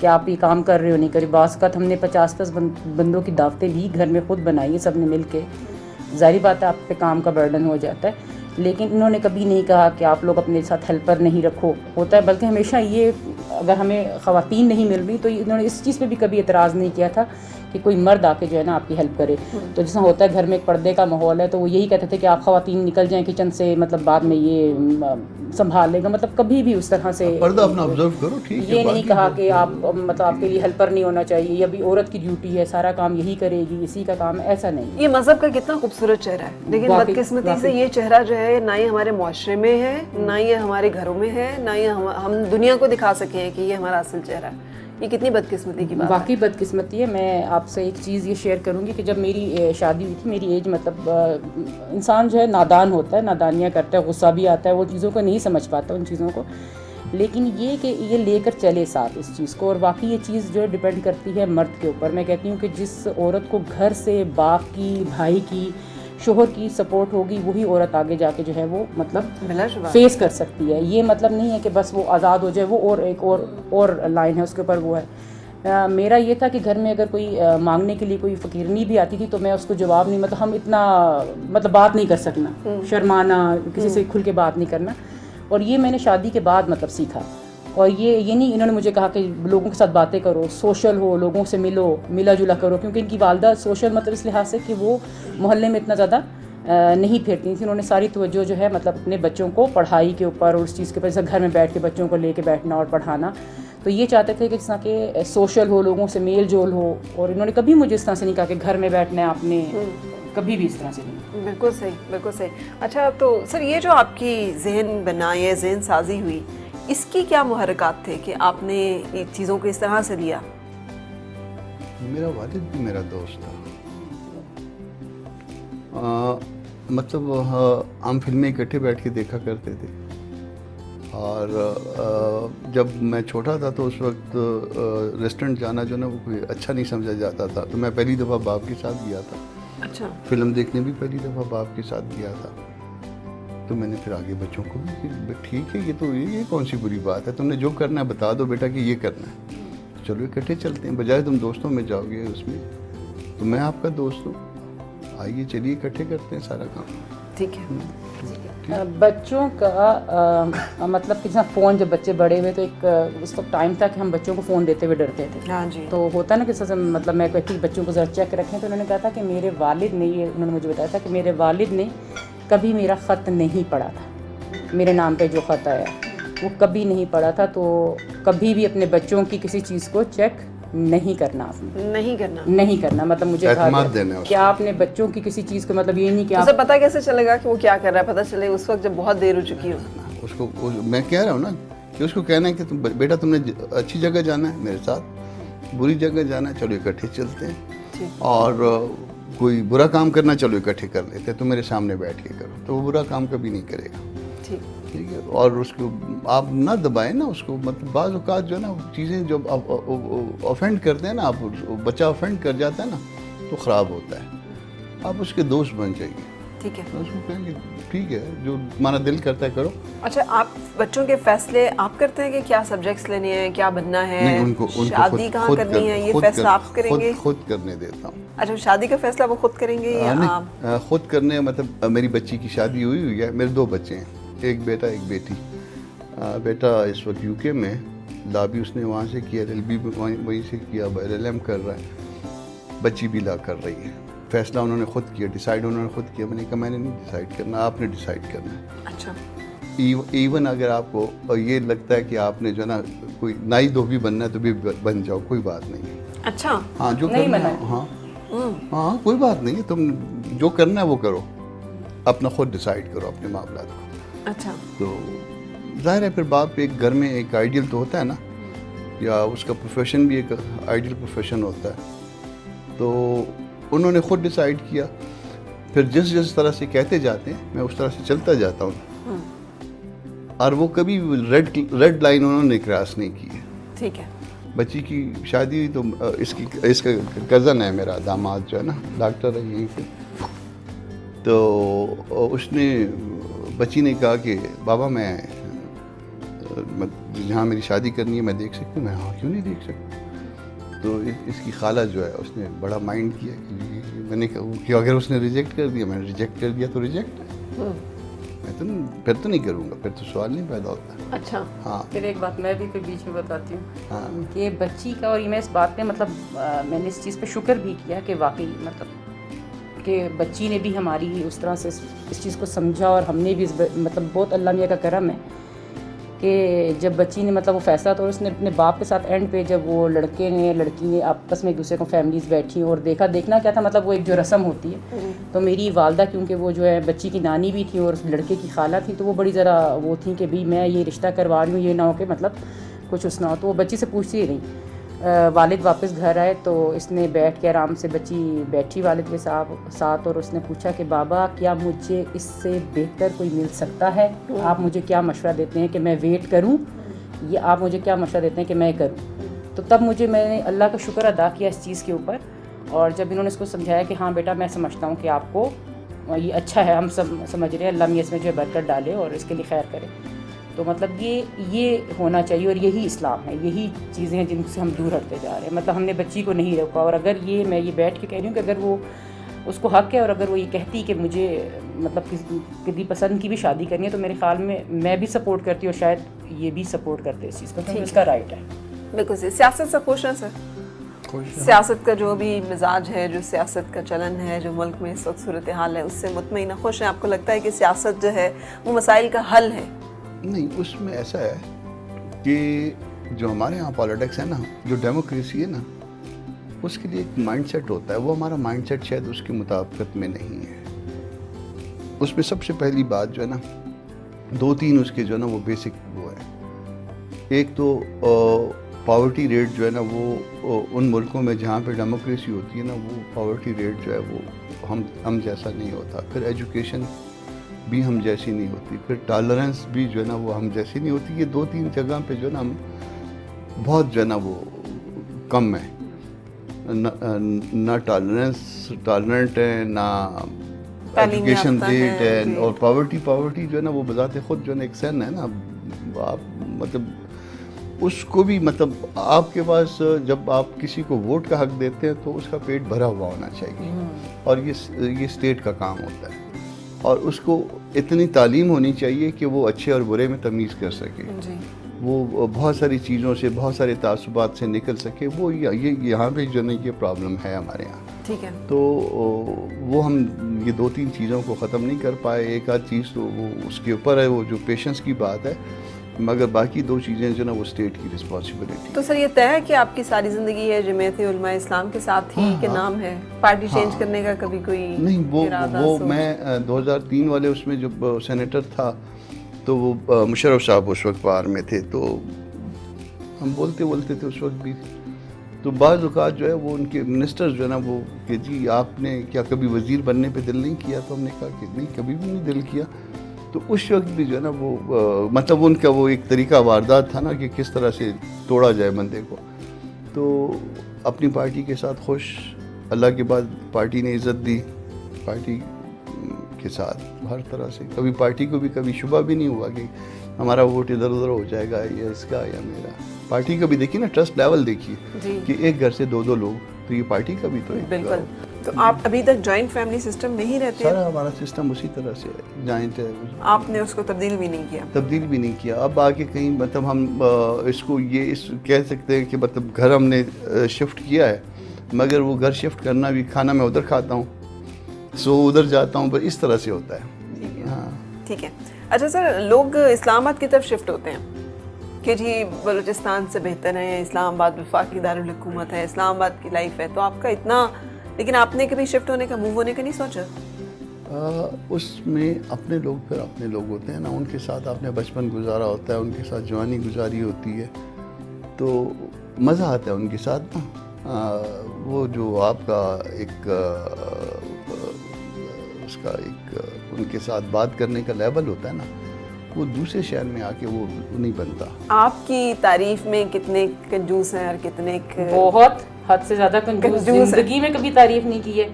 کہ آپ یہ کام کر رہے ہو نہیں کر رہے، بعض اوقات ہم نے 50 بندوں کی دعوتیں بھی گھر میں خود بنائی ہے سب نے مل کے، ظاہری بات ہے آپ پہ کام کا برڈن ہو جاتا ہے، لیکن انہوں نے کبھی نہیں کہا کہ آپ لوگ اپنے ساتھ ہیلپر نہیں رکھو، ہوتا ہے، بلکہ ہمیشہ یہ اگر ہمیں خواتین نہیں مل رہی تو انہوں نے اس چیز پہ بھی کبھی اعتراض نہیں کیا تھا کہ کوئی مرد آ کے جو ہے نا آپ کی ہیلپ کرے۔ تو جیسا ہوتا ہے گھر میں ایک پردے کا ماحول ہے تو وہ یہی کہتے تھے کہ آپ خواتین نکل جائیں کچن سے، مطلب بعد میں یہ سنبھال لے گا، مطلب کبھی بھی اس طرح سے پردہ اپنا آبزرو کرو، ٹھیک ہے، یہ نہیں کہا کہ آپ مطلب آپ کے لیے ہیلپر نہیں ہونا چاہیے یا بھی عورت کی ڈیوٹی ہے سارا کام یہی کرے گی، اسی کا کام ہے، ایسا نہیں۔ یہ مذہب کا کتنا خوبصورت چہرہ ہے، لیکن بدقسمتی سے یہ چہرہ جو ہے نہ ہی ہمارے معاشرے میں ہے، نہ ہی ہمارے گھروں میں ہے، نہ ہی ہم دنیا کو دکھا سکیں کہ یہ ہمارا اصل چہرہ ہے۔ یہ کتنی بدقسمتی کی بات واقعی بدقسمتی ہے. میں آپ سے ایک چیز یہ شیئر کروں گی کہ جب میری شادی ہوئی تھی, میری ایج مطلب انسان جو ہے نادان ہوتا ہے, نادانیاں کرتا ہے, غصہ بھی آتا ہے, وہ چیزوں کو نہیں سمجھ پاتا ان چیزوں کو, لیکن یہ کہ یہ لے کر چلے ساتھ اس چیز کو. اور واقعی یہ چیز جو ہے ڈپینڈ کرتی ہے مرد کے اوپر. میں کہتی ہوں کہ جس عورت کو گھر سے باپ کی, بھائی کی, شوہر کی سپورٹ ہوگی, وہی عورت آگے جا کے جو ہے وہ مطلب بلا شبہ فیس کر سکتی ہے. یہ مطلب نہیں ہے کہ بس وہ آزاد ہو جائے, وہ اور ایک اور لائن ہے اس کے اوپر وہ ہے. میرا یہ تھا کہ گھر میں اگر کوئی مانگنے کے لیے کوئی فقیرنی بھی آتی تھی تو میں اس کو جواب نہیں, مطلب ہم اتنا مطلب بات نہیں کر سکنا, شرمانا, کسی سے کھل کے بات نہیں کرنا. اور یہ میں نے شادی کے بعد مطلب سیکھا. اور یہ نہیں انہوں نے مجھے کہا کہ لوگوں کے ساتھ باتیں کرو, سوشل ہو, لوگوں سے ملو, ملا جلا کرو, کیونکہ ان کی والدہ سوشل مطلب اس لحاظ سے کہ وہ محلے میں اتنا زیادہ نہیں پھیرتی تھیں. انہوں نے ساری توجہ جو ہے مطلب اپنے بچوں کو پڑھائی کے اوپر اور اس چیز کے اوپر, جیسے گھر میں بیٹھ کے بچوں کو لے کے بیٹھنا اور پڑھانا. تو یہ چاہتے تھے کہ جس طرح کہ سوشل ہو, لوگوں سے میل جول ہو. اور انہوں نے کبھی مجھے اس طرح سے نہیں کہا کہ گھر میں بیٹھنا ہے آپ نے, کبھی بھی اس طرح سے نہیں. بالکل صحیح, بالکل صحیح. اچھا تو سر یہ جو آپ کی ذہن بنائی ہے, ذہن سازی ہوئی, اس کی کیا محرکات تھے کہ آپ نے چیزوں کو اس طرح سے لیا؟ میرا والد بھی میرا دوست تھا. مطلب ہم فلمیں اکٹھے بیٹھ کے دیکھا کرتے تھے. اور جب میں چھوٹا تھا تو اس وقت ریسٹورنٹ جانا جو نا وہ کوئی اچھا نہیں سمجھا جاتا تھا. تو میں پہلی دفعہ باپ کے ساتھ گیا تھا. اچھا. فلم دیکھنے بھی پہلی دفعہ باپ کے ساتھ گیا تھا. تو میں نے پھر آگے بچوں کو بھی کہ ٹھیک ہے, یہ تو یہ کون سی بری بات ہے, تم نے جو کرنا ہے بتا دو بیٹا کہ یہ کرنا ہے, چلو اکٹھے چلتے ہیں, بجائے تم دوستوں میں جاؤ گے اس میں. تو میں آپ کا دوست ہوں, آئیے چلیے اکٹھے کرتے ہیں سارا کام. ٹھیک ہے. بچوں کا مطلب کہ جہاں فون, جب بچے بڑے ہوئے تو ایک اس وقت ٹائم تھا کہ ہم بچوں کو فون دیتے ہوئے ڈرتے تھے. ہاں جی. تو ہوتا نا کہ سر مطلب میں کہتی بچوں کو ذرا چیک رکھیں. تو انہوں نے کہا تھا کہ میرے والد نے, یہ انہوں نے مجھے بتایا تھا کہ میرے والد نے کبھی میرا خط نہیں پڑھا تھا, میرے نام پہ جو خط آیا وہ کبھی نہیں پڑھا تھا. تو کبھی بھی اپنے بچوں کی کسی چیز کو چیک نہیں کرنا, نہیں کرنا مطلب مجھے کیا آپ نے بچوں کی کسی چیز کو مطلب یہ نہیں کہ اسے پتہ کیسے چلے گا کہ وہ کیا کر رہا ہے, پتہ چلے اس وقت جب بہت دیر ہو چکی ہو. اس کو میں کہہ رہا ہوں نا کہ اس کو کہنا ہے کہ بیٹا تم نے اچھی جگہ جانا ہے میرے ساتھ, بری جگہ جانا ہے چلو اکٹھے چلتے ہیں, اور کوئی برا کام کرنا چلو اکٹھے کر لیتے, تو میرے سامنے بیٹھ کے کرو, تو وہ برا کام کبھی نہیں کرے گا. ٹھیک ہے. اور اس کو آپ نہ دبائیں نا اس کو, مطلب بعض اوقات جو ہے نا چیزیں جو آفینڈ کرتے ہیں نا, آپ بچہ آفینڈ کر جاتا ہے نا تو خراب ہوتا ہے. آپ اس کے دوست بن جائیے. ٹھیک ہے. اس کو کہیں گے ٹھیک ہے جو تمہارا دل کرتا ہے کرو. اچھا, آپ بچوں کے فیصلے آپ کرتے ہیں کہ کیا سبجیکٹس لینے ہیں, کیا بننا ہے, شادی کہاں کرنی ہے, یہ فیصلہ آپ کریں گے؟ خود کرنے دیتا ہوں. اچھا, شادی کا فیصلہ وہ خود کریں گے یا آپ خود کرنے؟ مطلب میری بچی کی شادی ہوئی ہے, میرے 2 بچے ہیں, ایک بیٹا ایک بیٹی. بیٹا اس وقت یو کے میں, لا بھی اس نے وہاں سے کیا, LLB وہیں سے کیا, LLM کر رہا ہے. بچی بھی لا کر رہی ہے. فیصلہ انہوں نے خود کیا, ڈیسائیڈ انہوں نے خود کیا. میں نے کہا میں نے نہیں ڈیسائیڈ کرنا, آپ نے ڈیسائیڈ کرنا ہے. اچھا. ایون اگر آپ کو یہ لگتا ہے کہ آپ نے جو ہے نا کوئی نائی دھوبی بننا ہے تو بھی بن جاؤ, کوئی بات نہیں ہے. اچھا. ہاں جو کرنا ہے, ہاں کوئی بات نہیں ہے, تم جو کرنا ہے وہ کرو, اپنا خود ڈیسائیڈ کرو اپنے معاملات کو. اچھا. تو ظاہر ہے پھر باپ ایک گھر میں ایک آئیڈیل تو ہوتا ہے نا, یا اس کا پروفیشن بھی ایک آئیڈیل پروفیشن ہوتا ہے. تو انہوں نے خود ڈیسائیڈ کیا, پھر جس طرح سے کہتے جاتے ہیں میں اس طرح سے چلتا جاتا ہوں. اور وہ کبھی ریڈ لائن انہوں نے کراس نہیں کی ہے. ٹھیک ہے. بچی کی شادی ہوئی تو اس کا کزن ہے میرا داماد جو ہے نا, ڈاکٹر ہے یہیں پہ. تو اس نے بچی نے کہا کہ بابا میں جہاں میری شادی کرنی ہے میں دیکھ سکتی ہوں. میں ہاں کیوں نہیں دیکھ سکتا. تو اس کی خالہ جو ہے اس نے بڑا مائنڈ کیا کہ میں نے کہا کہ اگر اس نے ریجیکٹ کر دیا, میں نے ریجیکٹ کر دیا تو ریجیکٹ ہے, میں تو پھر تو نہیں کروں گا, پھر تو سوال نہیں پیدا ہوتا. اچھا. ہاں. پھر ایک بات میں بھی پھر بیچ میں بتاتی ہوں کہ بچی کا, اور یہ میں اس بات پہ مطلب میں نے اس چیز پہ شکر بھی کیا کہ واقعی مطلب کہ بچی نے بھی ہماری اس طرح سے اس چیز کو سمجھا, اور ہم نے بھی مطلب بہت اللہ میاں کا کرم ہے کہ جب بچی نے مطلب وہ فیصلہ, تو اس نے اپنے باپ کے ساتھ اینڈ پہ جب وہ لڑکے نے لڑکی نے آپس میں ایک دوسرے کو فیملیز بیٹھی اور دیکھنا کیا تھا, مطلب وہ ایک جو رسم ہوتی ہے. تو میری والدہ کیونکہ وہ جو ہے بچی کی نانی بھی تھی اور اس لڑکے کی خالہ تھی, تو وہ بڑی ذرا وہ تھیں کہ بھی میں یہ رشتہ کروا رہی ہوں, یہ نہ ہو کہ مطلب کچھ اس نہ ہو. تو وہ بچی سے پوچھتی ہی نہیں. والد واپس گھر آئے تو اس نے بیٹھ کے آرام سے بچی بیٹھی والد کے ساتھ اور اس نے پوچھا کہ بابا کیا مجھے اس سے بہتر کوئی مل سکتا ہے؟ آپ مجھے کیا مشورہ دیتے ہیں کہ میں ویٹ کروں یا آپ مجھے کیا مشورہ دیتے ہیں کہ میں کروں؟ تو تب میں نے اللہ کا شکر ادا کیا اس چیز کے اوپر، اور جب انہوں نے اس کو سمجھایا کہ ہاں بیٹا میں سمجھتا ہوں کہ آپ کو یہ اچھا ہے، ہم سب سمجھ رہے ہیں، اللہ میں اس میں جو ہے برکت ڈالے اور اس کے لیے خیر کرے، تو مطلب یہ ہونا چاہیے، اور یہی اسلام ہے، یہی چیزیں ہیں جن سے ہم دور ہٹتے جا رہے ہیں. مطلب ہم نے بچی کو نہیں روکا، اور اگر میں یہ بیٹھ کے کہہ رہی ہوں کہ اگر وہ اس کو حق ہے، اور اگر وہ یہ کہتی کہ مجھے مطلب کسی پسند کی بھی شادی کرنی ہے تو میرے خیال میں بھی سپورٹ کرتی ہوں، اور شاید یہ بھی سپورٹ کرتے اس چیز کو، کیونکہ اس کا رائٹ ہے. بالکل صحیح. سیاست سے خوش ہیں سر؟ سیاست کا جو بھی مزاج ہے، جو سیاست کا چلن ہے، جو ملک میں اس وقت صورتحال ہے، اس سے مطمئنہ خوش ہیں؟ آپ کو لگتا ہے کہ سیاست جو ہے وہ مسائل کا حل ہے؟ نہیں، اس میں ایسا ہے کہ جو ہمارے ہاں پالیٹکس ہے نا، جو ڈیموکریسی ہے نا، اس کے لیے ایک مائنڈ سیٹ ہوتا ہے. وہ ہمارا مائنڈ سیٹ شاید اس کی مطابقت میں نہیں ہے. اس میں سب سے پہلی بات جو ہے نا، 2-3 اس کے جو ہے نا وہ بیسک وہ ہے. ایک تو پاورٹی ریٹ جو ہے نا، وہ ان ملکوں میں جہاں پہ ڈیموکریسی ہوتی ہے نا، وہ پاورٹی ریٹ جو ہے وہ ہم جیسا نہیں ہوتا. پھر ایجوکیشن بھی ہم جیسی نہیں ہوتی. پھر ٹالرنس بھی جو ہے نا وہ ہم جیسی نہیں ہوتی. یہ 2-3 جگہ پہ جو ہے نا ہم بہت جو ہے نا وہ کم ہے. نہ ٹالرنٹ ہے، نہ ایجوکیشن ریٹ ہے، اور پاورٹی جو ہے نا وہ بذات خود جو ہے نا ایک سین ہے نا. آپ مطلب اس کو بھی مطلب آپ کے پاس جب آپ کسی کو ووٹ کا حق دیتے ہیں تو اس کا پیٹ بھرا ہوا ہونا چاہیے، اور یہ اسٹیٹ کا کام ہوتا ہے. اور اس کو اتنی تعلیم ہونی چاہیے کہ وہ اچھے اور برے میں تمیز کر سکے، وہ بہت ساری چیزوں سے، بہت سارے تعصبات سے نکل سکے. وہ یہاں پہ جو ہے یہ پرابلم ہے ہمارے یہاں. ٹھیک ہے. تو وہ ہم یہ 2-3 چیزوں کو ختم نہیں کر پائے. ایک آدھ چیز تو وہ اس کے اوپر ہے، وہ جو پیشنس کی بات ہے، مگر باقی 2 چیزیں جو نا وہ اسٹیٹ کی رسپانسبلٹی. تو سر یہ طے ہے کہ آپ کی ساری زندگی ہے جمعیت علماء اسلام کے ساتھ ہی کہ نام ہے؟ پارٹی چینج کرنے کا کبھی کوئی نہیں؟ ارادہ؟ وہ میں 2003 والے اس میں جب سینیٹر تھا تو وہ مشرف صاحب اس وقت پار میں تھے، تو ہم بولتے تھے اس وقت بھی. تو بعض اوقات جو ہے وہ ان کے منسٹر جو ہے نا وہ کہ جی آپ نے کیا کبھی وزیر بننے پہ دل نہیں کیا؟ تو ہم نے کہا کہ نہیں، کبھی بھی نہیں دل کیا. تو اس وقت بھی جو ہے نا وہ مطلب ان کا وہ ایک طریقہ واردات تھا نا کہ کس طرح سے توڑا جائے بندے کو. تو اپنی پارٹی کے ساتھ خوش، اللہ کے بعد پارٹی نے عزت دی، پارٹی کے ساتھ ہر طرح سے. کبھی پارٹی کو بھی کبھی شبہ بھی نہیں ہوا کہ ہمارا ووٹ ادھر ادھر ہو جائے گا، یا اس کا یا میرا. پارٹی کا بھی دیکھیے نا، ٹرسٹ لیول دیکھیے کہ ایک گھر سے 2 لوگ، تو یہ پارٹی کا بھی تو ایک. بالکل. تو آپ ابھی تک جوائنٹ فیملی سسٹم میں ہی رہتے ہیں؟ سارا ہمارا سسٹم اسی طرح سے جوائنٹ ہے. آپ نے اس کو تبدیل بھی نہیں کیا؟ اب آگے کہیں مطلب ہم اس کو یہ کہہ سکتے ہیں کہ مطلب گھر ہم نے شفٹ کیا ہے، مگر وہ گھر شفٹ کرنا بھی، کھانا میں ادھر کھاتا ہوں، سو ادھر جاتا ہوں، بس اس طرح سے ہوتا ہے. ہاں ٹھیک ہے. اچھا سر، لوگ اسلام آباد کی طرف شفٹ ہوتے ہیں کہ جی بلوچستان سے بہتر ہے، اسلام آباد وفاقی دارالحکومت ہے، اسلام آباد کی لائف ہے. تو آپ کا اتنا، لیکن آپ نے کبھی شفٹ ہونے کا، موو ہونے کا نہیں سوچا؟ اس میں اپنے لوگ پھر اپنے لوگ ہوتے ہیں نا، ان کے ساتھ آپ نے بچپن گزارا ہوتا ہے، ان کے ساتھ جوانی گزاری ہوتی ہے، تو مزہ آتا ہے ان کے ساتھ نا. وہ جو آپ کا ایک اس کا ایک ان کے ساتھ بات کرنے کا لیول ہوتا ہے نا، وہ دوسرے شہر میں آ کے وہ نہیں بنتا. آپ کی تعریف میں کتنے کنجوس ہیں اور کتنے بہت حد سے زیادہ کنجوس. زندگی میں کبھی تعریف نہیں کی ہے،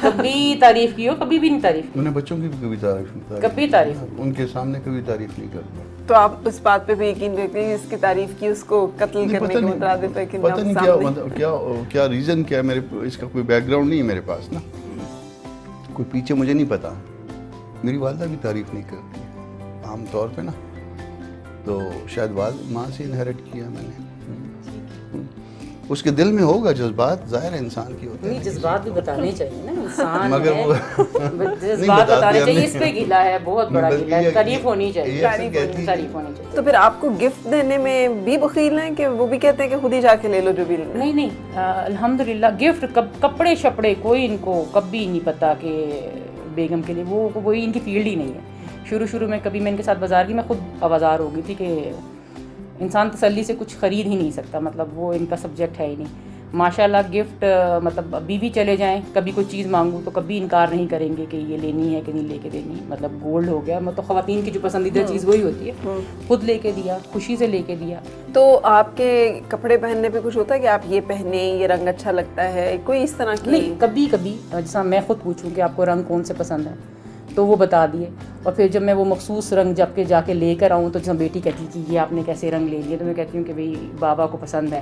کبھی تعریف کی ہو، کبھی بھی نہیں تعریف. انہیں بچوں کی بھی کبھی تعریف نہیں، کبھی تعریف ان کے سامنے کبھی تعریف نہیں کرتا. تو آپ اس بات پہ بھی یقین رکھتے ہیں جس کی تعریف کی اس کو قتل کرنے کے مترادف ہے؟ پتہ نہیں کیا ریزن کیا ہے. میرے اس کا کوئی بیک گراؤنڈ نہیں ہے میرے پاس نا، کوئی پیچھے مجھے نہیں پتا. میری والدہ بھی تعریف نہیں کرتی عام طور پہ نا، تو شاید ماں سے انہیرٹ کیا میں نے. اس کے دل میں ہوگا جذبات، ظاہر انسان کی ہوتے ہیں. جذبات بھی بتانے چاہیے نا، انسان مگر وہ جذبات بتانے چاہیے. اس پہ گلا ہے، بہت بڑا گلا ہے، تعریف ہونی چاہیے، تعریف ہونی چاہیے. تو پھر آپ کو گفٹ دینے میں بھی بخیل ہیں کہ وہ بھی کہتے ہیں کہ خود ہی جا کے لے لو جو بھی لینا؟ نہیں، الحمدللہ گفٹ، کپڑے شپڑے کوئی ان کو کبھی نہیں پتا کہ بیگم کے لیے وہی ان کی فیلڈ ہی نہیں ہے. شروع میں کبھی میں ان کے ساتھ بازار کی، میں خود آوازار ہو گئی تھی کہ انسان تسلی سے کچھ خرید ہی نہیں سکتا, مطلب وہ ان کا سبجیکٹ ہے ہی نہیں. ماشاءاللہ گفٹ مطلب ابھی بھی چلے جائیں, کبھی کوئی چیز مانگوں تو کبھی انکار نہیں کریں گے کہ یہ لینی ہے کہ نہیں لے کے دینی. مطلب گولڈ ہو گیا, مطلب خواتین کی جو پسندیدہ چیز وہی ہوتی ہے, خود لے کے دیا, خوشی سے لے کے دیا. تو آپ کے کپڑے پہننے پہ کچھ ہوتا ہے کہ آپ یہ پہنیں, یہ رنگ اچھا لگتا ہے, کوئی اس طرح کی؟ نہیں, کبھی کبھی جیسا میں خود پوچھوں کہ آپ کو رنگ کون سے پسند ہے تو وہ بتا دیے, اور پھر جب میں وہ مخصوص رنگ جب کہ جا کے لے کر آؤں تو جیسا بیٹی کہتی کہ یہ آپ نے کیسے رنگ لے لیے, تو میں کہتی ہوں کہ بھئی بابا کو پسند ہے.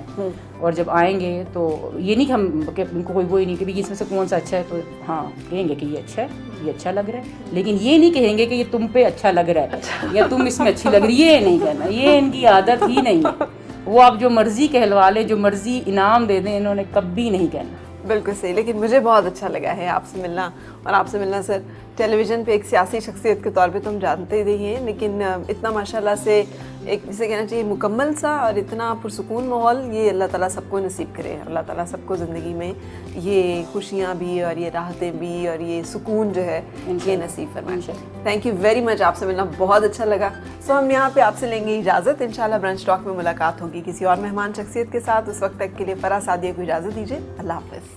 اور جب آئیں گے تو یہ نہیں کہ ہم کہ ان کو کوئی وہی نہیں کہ بھئی اس میں سے کون سا اچھا ہے, تو ہاں کہیں گے کہ یہ اچھا ہے, یہ اچھا لگ رہا ہے, لیکن یہ نہیں کہیں گے کہ یہ تم پہ اچھا لگ رہا ہے یا تم اس میں اچھی لگ رہی ہے, یہ نہیں کہنا, یہ ان کی عادت ہی نہیں ہے. وہ آپ جو مرضی کہلوا لیں, جو مرضی انعام دے دیں, انہوں نے کبھی نہیں کہنا. بالکل صحیح. لیکن مجھے بہت اچھا لگا ہے آپ سے ملنا, اور آپ سے ملنا سر ٹیلی ویژن پہ ایک سیاسی شخصیت کے طور پہ تو ہم جانتے ہی ہیں, لیکن اتنا ماشاءاللہ سے ایک جسے کہنا چاہیے مکمل سا اور اتنا پرسکون ماحول, یہ اللہ تعالیٰ سب کو نصیب کرے. اللہ تعالیٰ سب کو زندگی میں یہ خوشیاں بھی اور یہ راحتیں بھی اور یہ سکون جو ہے یہ نصیب فرمائے. تھینک یو ویری مچ, آپ سے ملنا بہت اچھا لگا. سو ہم یہاں پہ آپ سے لیں گے اجازت, انشاءاللہ برنچ ٹاک میں ملاقات ہوگی کسی اور مہمان شخصیت کے ساتھ. اس وقت تک کے لیے فرح سعدیہ کو اجازت دیجیے. اللہ حافظ.